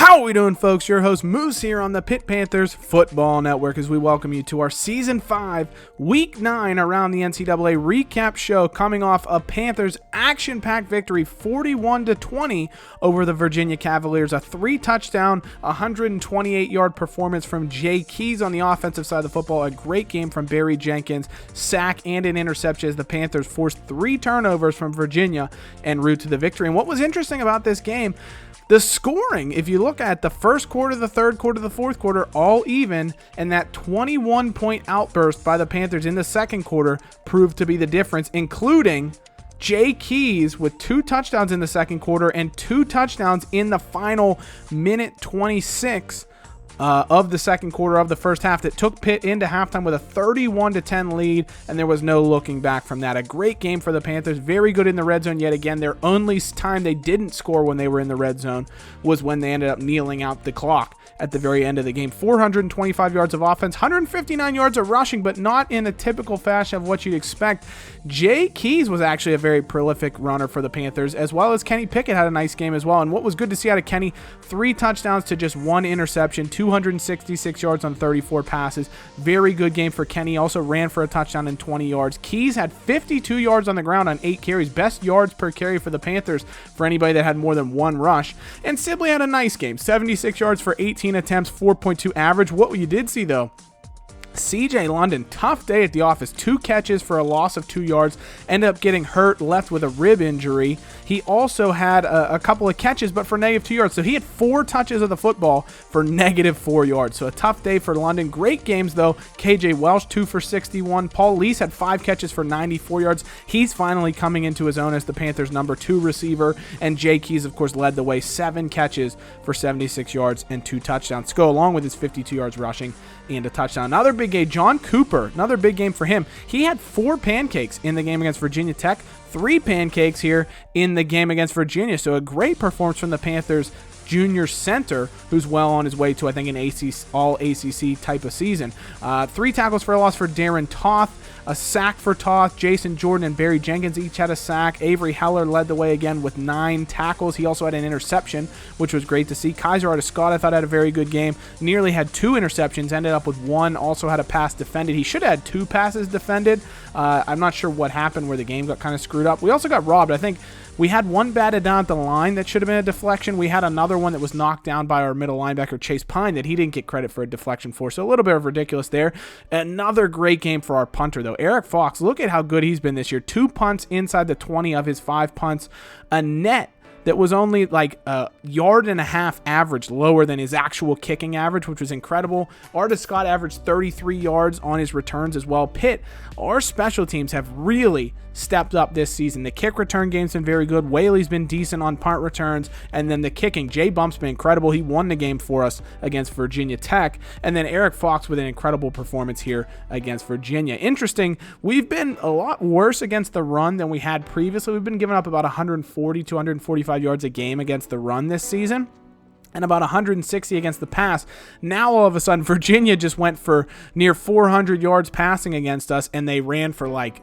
How are we doing, folks? Your host Moose here on the Pitt Panthers Football Network as we welcome you to our Season 5, Week 9 around the NCAA recap show, coming off a Panthers action-packed victory 41-20 over the Virginia Cavaliers. A 3-touchdown, 128-yard performance from Jay Keys on the offensive side of the football. A great game from Barry Jenkins, sack and an interception as the Panthers forced 3 turnovers from Virginia en route to the victory. And what was interesting about this game, the scoring, if you look at the first quarter, the third quarter, the fourth quarter, all even, and that 21-point outburst by the Panthers in the second quarter proved to be the difference, including Jay Keys with 2 touchdowns in the second quarter and 2 touchdowns in the final minute 26 of the second quarter of the first half that took Pitt into halftime with a 31-10 lead, and there was no looking back from that. A great game for the Panthers, very good in the red zone yet again. Their only time they didn't score when they were in the red zone was when they ended up kneeling out the clock at the very end of the game. 425 yards of offense, 159 yards of rushing, but not in a typical fashion of what you'd expect. Jay Keys was actually a very prolific runner for the Panthers, as well as Kenny Pickett had a nice game as well. And what was good to see out of Kenny, 3 touchdowns to just 1 interception, 266 yards on 34 passes. Very good game for Kenny. Also ran for a touchdown and 20 yards. Keys had 52 yards on the ground on 8 carries. Best yards per carry for the Panthers for anybody that had more than 1 rush. And Sibley had a nice game. 76 yards for 18 attempts, 4.2 average. What you did see, though, CJ London, tough day at the office. 2 catches for a loss of 2 yards. Ended up getting hurt, left with a rib injury. He also had a couple of catches, but for -2 yards. So he had 4 touches of the football for -4 yards. So a tough day for London. Great games, though. KJ Welsh, 2 for 61. Paul Lease had 5 catches for 94 yards. He's finally coming into his own as the Panthers' number 2 receiver. And Jay Keys, of course, led the way. 7 catches for 76 yards and 2 touchdowns to go along with his 52 yards rushing and a touchdown. Another big game, John Cooper, another big game for him. He had 4 pancakes in the game against Virginia Tech, 3 pancakes here in the game against Virginia. So a great performance from the Panthers junior center, who's well on his way to, I think, an all-ACC type of season. 3 tackles for a loss for Darren Toth, a sack for Toth. Jason Jordan and Barry Jenkins each had a sack. Avery Heller led the way again with 9 tackles. He also had an interception, which was great to see. Kaiser Scott, I thought, had a very good game. Nearly had 2 interceptions, ended up with 1. Also had a pass defended. He should have had 2 passes defended. I'm not sure what happened where the game got kind of screwed up. We also got robbed. I think we had one batted down at the line that should have been a deflection. We had another one that was knocked down by our middle linebacker, Chase Pine, that he didn't get credit for a deflection for. So a little bit of ridiculous there. Another great game for our punter, though. Eric Fox, look at how good he's been this year. 2 punts inside the 20 of his 5 punts. A net that was only like a yard and a half average lower than his actual kicking average, which was incredible. Artis Scott averaged 33 yards on his returns as well. Pitt, our special teams have really stepped up this season. The kick return game's been very good. Whaley's been decent on punt returns. And then the kicking, Jay Bump's been incredible. He won the game for us against Virginia Tech. And then Eric Fox with an incredible performance here against Virginia. Interesting, we've been a lot worse against the run than we had previously. We've been giving up about 140 to 145 yards a game against the run this season, and about 160 against the pass. Now all of a sudden Virginia just went for near 400 yards passing against us, and they ran for like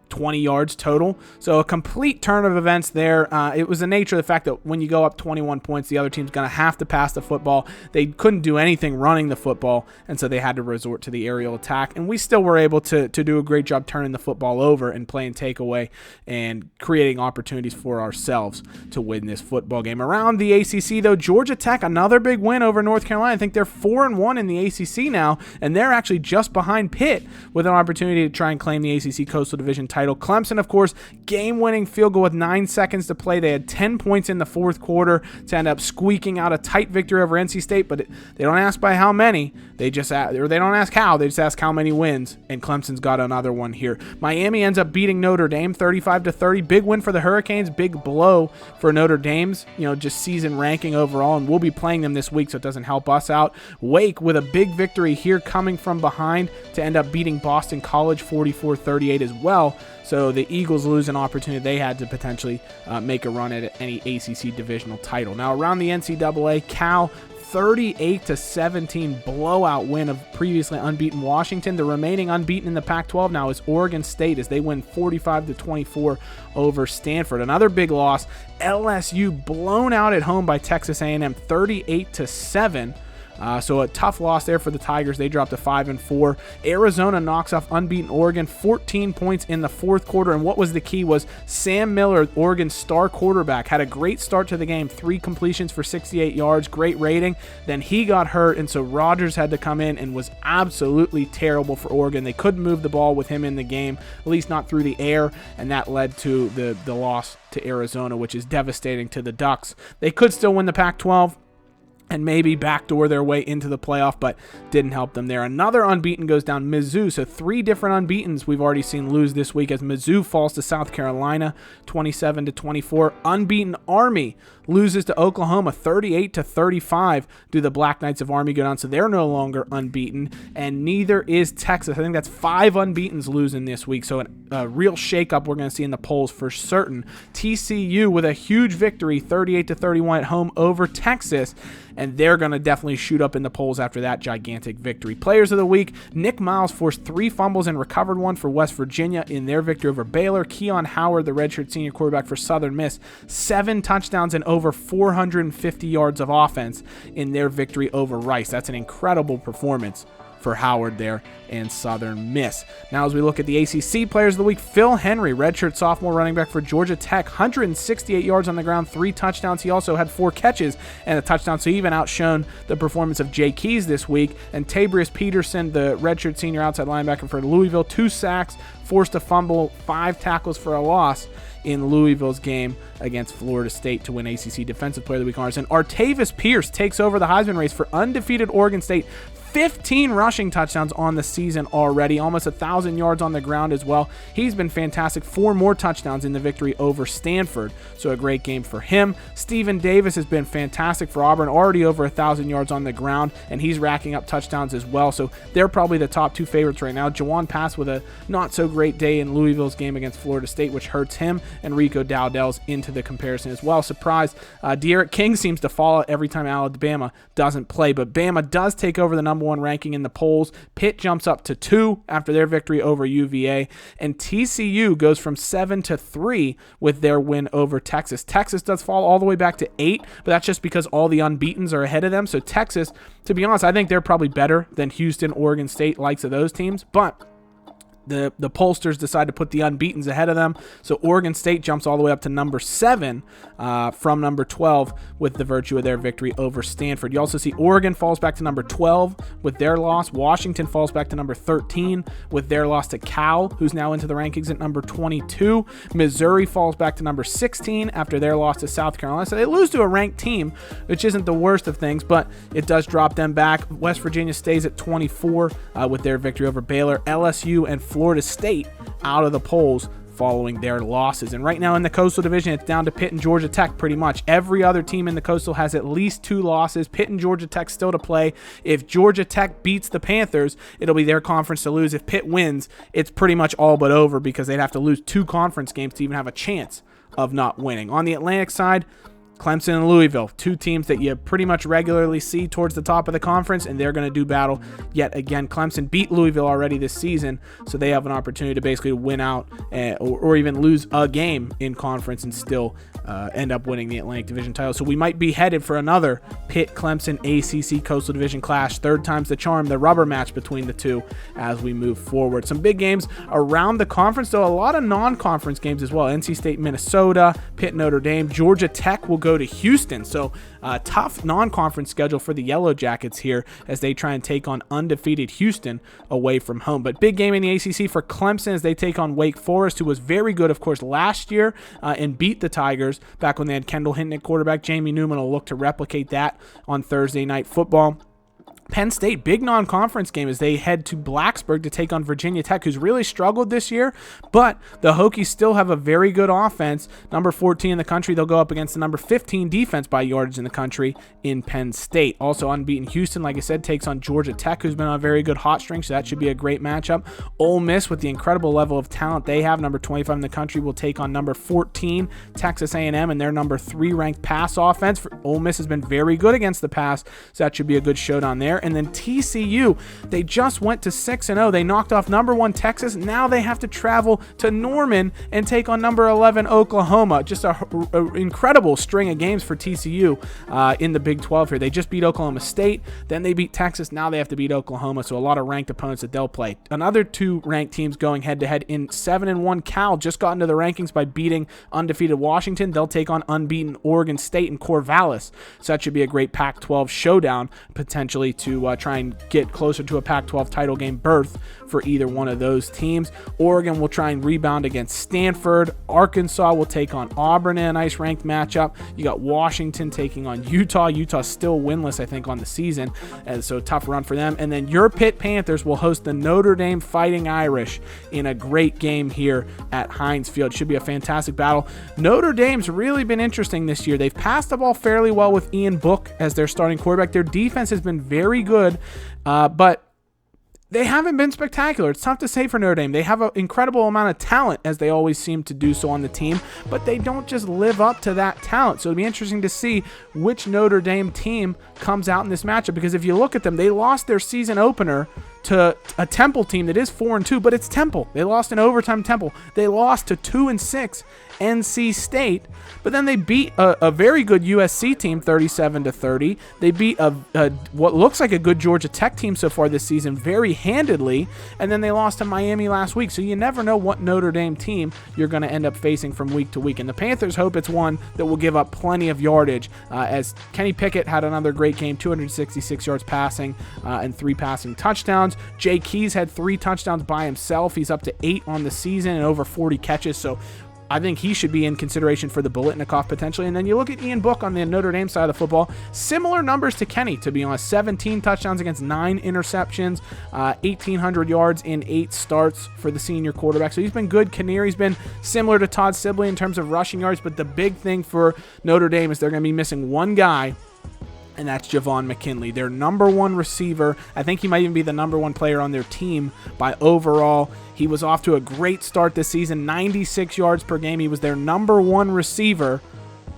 20 yards total. So a complete turn of events there. It was the nature of the fact that when you go up 21 points, the other team's going to have to pass the football. They couldn't do anything running the football, and so they had to resort to the aerial attack. And we still were able to do a great job turning the football over and playing takeaway and creating opportunities for ourselves to win this football game. Around the ACC, though, Georgia Tech, another big win over North Carolina. I think they're 4-1 in the ACC now, and they're actually just behind Pitt with an opportunity to try and claim the ACC Coastal Division title. Clemson, of course, game-winning field goal with 9 seconds to play. They had 10 points in the fourth quarter to end up squeaking out a tight victory over NC State, but they don't ask by how many. They don't ask how. They just ask how many wins, and Clemson's got another one here. Miami ends up beating Notre Dame 35-30. Big win for the Hurricanes. Big blow for Notre Dame's, just season ranking overall, and we'll be playing them this week, so it doesn't help us out. Wake with a big victory here coming from behind to end up beating Boston College 44-38 as well. So the Eagles lose an opportunity they had to potentially make a run at any ACC divisional title. Now around the NCAA, Cal 38-17 blowout win of previously unbeaten Washington. The remaining unbeaten in the Pac-12 now is Oregon State as they win 45-24 over Stanford. Another big loss, LSU blown out at home by Texas A&M 38-7. So a tough loss there for the Tigers. They dropped to 5-4. Arizona knocks off unbeaten Oregon, 14 points in the fourth quarter. And what was the key was Sam Miller, Oregon's star quarterback, had a great start to the game. 3 completions for 68 yards, great rating. Then he got hurt, and so Rodgers had to come in and was absolutely terrible for Oregon. They couldn't move the ball with him in the game, at least not through the air, and that led to the loss to Arizona, which is devastating to the Ducks. They could still win the Pac-12 and maybe backdoor their way into the playoff, but didn't help them there. Another unbeaten goes down, Mizzou. So 3 different unbeatens we've already seen lose this week as Mizzou falls to South Carolina 27-24. Unbeaten Army loses to Oklahoma 38-35. Do the Black Knights of Army go down? So they're no longer unbeaten, and neither is Texas. I think that's 5 unbeatens losing this week. So a real shakeup we're going to see in the polls for certain. TCU with a huge victory, 38-31 at home over Texas, and they're going to definitely shoot up in the polls after that gigantic victory. Players of the week, Nick Miles forced 3 fumbles and recovered 1 for West Virginia in their victory over Baylor. Keon Howard, the redshirt senior quarterback for Southern Miss, 7 touchdowns and over 450 yards of offense in their victory over Rice. That's an incredible performance for Howard there and Southern Miss. Now as we look at the ACC players of the week, Phil Henry, redshirt sophomore running back for Georgia Tech, 168 yards on the ground, 3 touchdowns. He also had 4 catches and a touchdown, so he even outshone the performance of Jay Keys this week. And Tabrius Peterson, the redshirt senior outside linebacker for Louisville, 2 sacks, forced a fumble, 5 tackles for a loss in Louisville's game against Florida State to win ACC Defensive Player of the Week honors. And Artavis Pierce takes over the Heisman race for undefeated Oregon State. 15 rushing touchdowns on the season already, almost 1,000 yards on the ground as well. He's been fantastic. 4 more touchdowns in the victory over Stanford, so a great game for him. Stephen Davis has been fantastic for Auburn, already over 1,000 yards on the ground, and he's racking up touchdowns as well, so they're probably the top 2 favorites right now. Jawan Pass with a not-so-great day in Louisville's game against Florida State, which hurts him, and Rico Dowdell's into the comparison as well. Surprise, De'Aaron King seems to fall every time Alabama doesn't play, but Bama does take over the number 1 ranking in the polls. Pitt jumps up to 2 after their victory over UVA, and TCU goes from 7 to 3 with their win over Texas. Texas does fall all the way back to 8, but that's just because all the unbeatens are ahead of them. So Texas, to be honest, I think they're probably better than Houston, Oregon State, likes of those teams, but the pollsters decide to put the unbeatens ahead of them. So Oregon State jumps all the way up to number 7 from number 12 with the virtue of their victory over Stanford. You also see Oregon falls back to number 12 with their loss. Washington falls back to number 13 with their loss to Cal, who's now into the rankings at number 22. Missouri falls back to number 16 after their loss to South Carolina. So they lose to a ranked team, which isn't the worst of things, but it does drop them back. West Virginia stays at 24 with their victory over Baylor. LSU and Florida State out of the polls following their losses. And right now in the Coastal Division, it's down to Pitt and Georgia Tech pretty much. Every other team in the Coastal has at least 2 losses. Pitt and Georgia Tech still to play. If Georgia Tech beats the Panthers, it'll be their conference to lose. If Pitt wins, it's pretty much all but over because they'd have to lose 2 conference games to even have a chance of not winning. On the Atlantic side, Clemson and Louisville, 2 teams that you pretty much regularly see towards the top of the conference, and they're going to do battle yet again. Clemson beat Louisville already this season, so they have an opportunity to basically win out or even lose a game in conference and still end up winning the Atlantic Division title. So we might be headed for another Pitt-Clemson ACC Coastal Division clash. 3rd time's the charm, the rubber match between the 2 as we move forward. Some big games around the conference, though a lot of non-conference games as well. NC State, Minnesota, Pitt, Notre Dame. Georgia Tech will go to Houston. So tough non-conference schedule for the Yellow Jackets here as they try and take on undefeated Houston away from home. But big game in the ACC for Clemson as they take on Wake Forest, who was very good, of course, last year and beat the Tigers back when they had Kendall Hinton at quarterback. Jamie Newman will look to replicate that on Thursday Night Football. Penn State, big non-conference game as they head to Blacksburg to take on Virginia Tech, who's really struggled this year, but the Hokies still have a very good offense. Number 14 in the country, they'll go up against the number 15 defense by yardage in the country in Penn State. Also unbeaten Houston, like I said, takes on Georgia Tech, who's been on a very good hot string, so that should be a great matchup. Ole Miss, with the incredible level of talent they have, number 25 in the country, will take on number 14 Texas A&M and their number 3 ranked pass offense. Ole Miss has been very good against the pass, so that should be a good showdown there. And then TCU, they just went to 6-0. They knocked off number 1 Texas. Now they have to travel to Norman and take on number 11 Oklahoma. Just a incredible string of games for TCU in the Big 12 here. They just beat Oklahoma State, then they beat Texas. Now they have to beat Oklahoma, so a lot of ranked opponents that they'll play. Another 2 ranked teams going head-to-head in 7-1. Cal just got into the rankings by beating undefeated Washington. They'll take on unbeaten Oregon State and Corvallis. So that should be a great Pac-12 showdown, potentially to try and get closer to a Pac-12 title game berth for either one of those teams. Oregon will try and rebound against Stanford. Arkansas will take on Auburn in a nice ranked matchup. You got Washington taking on Utah. Utah's still winless, I think, on the season, and so tough run for them. And then your Pitt Panthers will host the Notre Dame Fighting Irish in a great game here at Heinz Field. Should be a fantastic battle. Notre Dame's really been interesting this year. They've passed the ball fairly well with Ian Book as their starting quarterback. Their defense has been very good, but they haven't been spectacular. It's tough to say for Notre Dame. They have an incredible amount of talent, as they always seem to do so on the team, but they don't just live up to that talent. So it'll be interesting to see which Notre Dame team comes out in this matchup, because if you look at them, they lost their season opener to a Temple team that is 4-2, but it's Temple. They lost in overtime Temple. They lost to 2-6 NC State, but then they beat a very good USC team 37-30. They beat what looks like a good Georgia Tech team so far this season very handedly, and then they lost to Miami last week. So you never know what Notre Dame team you're going to end up facing from week to week. And the Panthers hope it's one that will give up plenty of yardage, as Kenny Pickett had another great game, 266 yards passing and 3 passing touchdowns. Jay Keys had 3 touchdowns by himself. He's up to 8 on the season and over 40 catches. So I think he should be in consideration for the Biletnikoff potentially. And then you look at Ian Book on the Notre Dame side of the football. Similar numbers to Kenny, to be honest. 17 touchdowns against 9 interceptions, 1,800 yards in 8 starts for the senior quarterback. So he's been good. Canari's been similar to Todd Sibley in terms of rushing yards. But the big thing for Notre Dame is they're going to be missing one guy, and that's Javon McKinley, their number 1 receiver. I think he might even be the number 1 player on their team by overall. He was off to a great start this season, 96 yards per game. He was their number 1 receiver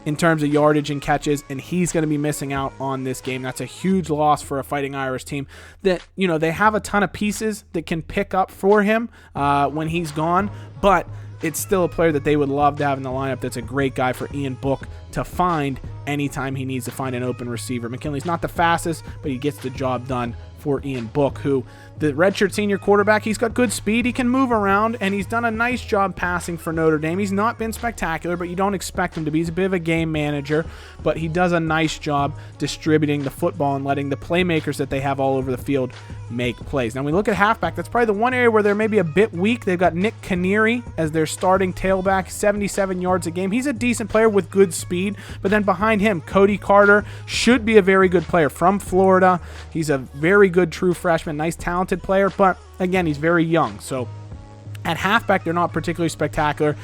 in terms of yardage and catches, and he's going to be missing out on this game. That's a huge loss for a Fighting Irish team that, they have a ton of pieces that can pick up for him when he's gone, but it's still a player that they would love to have in the lineup. That's a great guy for Ian Book to find anytime he needs to find an open receiver. McKinley's not the fastest, but he gets the job done for Ian Book, who, the redshirt senior quarterback, he's got good speed, he can move around, and he's done a nice job passing for Notre Dame. He's not been spectacular, but you don't expect him to be. He's a bit of a game manager, but he does a nice job distributing the football and letting the playmakers that they have all over the field make plays. Now, when we look at halfback, that's probably the one area where they're maybe a bit weak. They've got Nick Canary as their starting tailback, 77 yards a game. He's a decent player with good speed, but then behind him, Cody Carter should be a very good player from Florida. He's a very good true freshman, nice talented player, but again, he's very young. So at halfback, they're not particularly spectacular.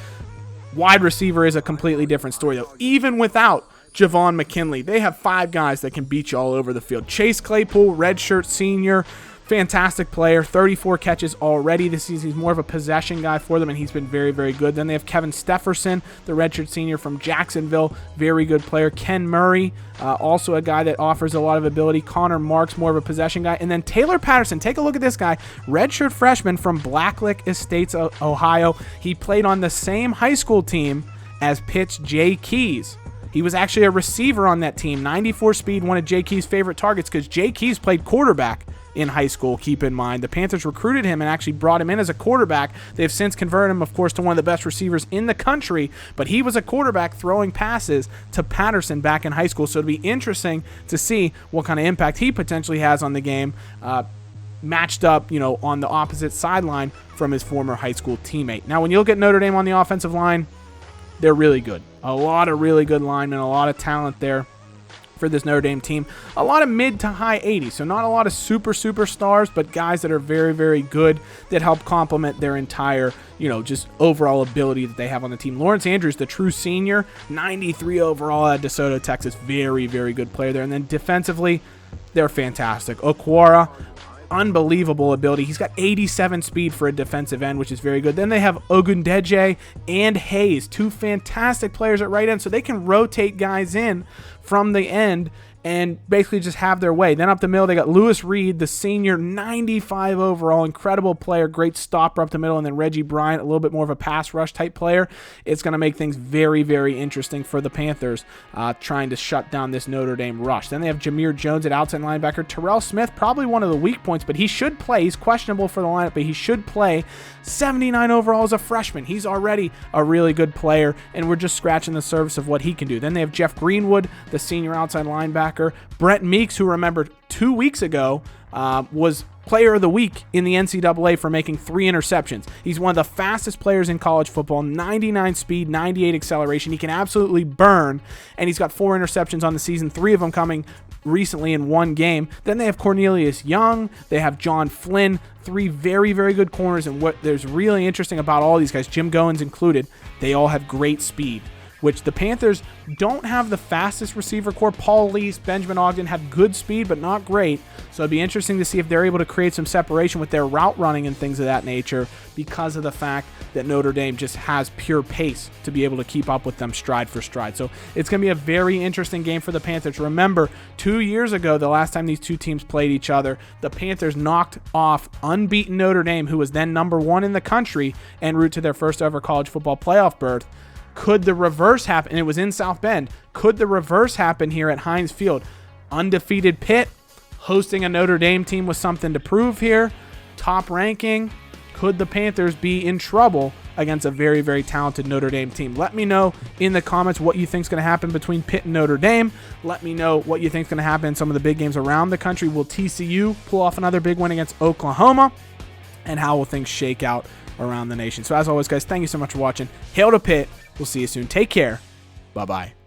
Wide receiver is a completely different story, though. Even without Javon McKinley, they have 5 guys that can beat you all over the field. Chase Claypool, redshirt senior, fantastic player, 34 catches already this season. He's more of a possession guy for them, and he's been very, very good. Then they have Kevin Stefferson, the redshirt senior from Jacksonville, very good player. Ken Murray, also a guy that offers a lot of ability. Connor Marks, more of a possession guy. And then Taylor Patterson, take a look at this guy, redshirt freshman from Blacklick Estates, Ohio. He played on the same high school team as Pitt's Jay Keys. He was actually a receiver on that team. 94 speed, one of Jay Keys' favorite targets, because Jay Keys played quarterback in high school, keep in mind. The Panthers recruited him and actually brought him in as a quarterback. They've since converted him, of course, to one of the best receivers in the country, but he was a quarterback throwing passes to Patterson back in high school, so it'll be interesting to see what kind of impact he potentially has on the game, matched up, on the opposite sideline from his former high school teammate. Now, when you look at Notre Dame on the offensive line, they're really good. A lot of really good linemen, a lot of talent there for this Notre Dame team. A lot of mid to high 80s, so not a lot of superstars, but guys that are very, very good that help complement their entire, just overall ability that they have on the team. Lawrence Andrews, the true senior, 93 overall at DeSoto, Texas. Very, very good player there. And then defensively, they're fantastic. Okwara, unbelievable ability. He's got 87 speed for a defensive end, which is very good. Then they have Ogundeje and Hayes, two fantastic players at right end, so they can rotate guys in from the end and basically just have their way. Then up the middle, they got Lewis Reed, the senior, 95 overall, incredible player, great stopper up the middle, and then Reggie Bryant, a little bit more of a pass rush type player. It's going to make things very, very interesting for the Panthers trying to shut down this Notre Dame rush. Then they have Jameer Jones at outside linebacker. Terrell Smith, probably one of the weak points, but he should play. He's questionable for the lineup, but he should play. 79 overall as a freshman. He's already a really good player, and we're just scratching the surface of what he can do. Then they have Jeff Greenwood, the senior outside linebacker. Brett Meeks, who remember 2 weeks ago was player of the week in the NCAA for making 3 interceptions. He's one of the fastest players in college football, 99 speed, 98 acceleration. He can absolutely burn, and he's got 4 interceptions on the season, 3 of them coming recently in one game. Then they have Cornelius Young. They have John Flynn, 3 very, very good corners. And what there's really interesting about all these guys, Jim Goins included, they all have great speed, which the Panthers don't have the fastest receiver core. Paul Lease, Benjamin Ogden have good speed, but not great. So it'd be interesting to see if they're able to create some separation with their route running and things of that nature because of the fact that Notre Dame just has pure pace to be able to keep up with them stride for stride. So it's going to be a very interesting game for the Panthers. Remember, 2 years ago, the last time these two teams played each other, the Panthers knocked off unbeaten Notre Dame, who was then number 1 in the country en route to their first ever college football playoff berth. Could the reverse happen? And it was in South Bend. Could the reverse happen here at Heinz Field? Undefeated Pitt hosting a Notre Dame team with something to prove here. Top ranking. Could the Panthers be in trouble against a very, very talented Notre Dame team? Let me know in the comments what you think is going to happen between Pitt and Notre Dame. Let me know what you think is going to happen in some of the big games around the country. Will TCU pull off another big win against Oklahoma? And how will things shake out around the nation? So as always, guys, thank you so much for watching. Hail to Pitt. We'll see you soon. Take care. Bye-bye.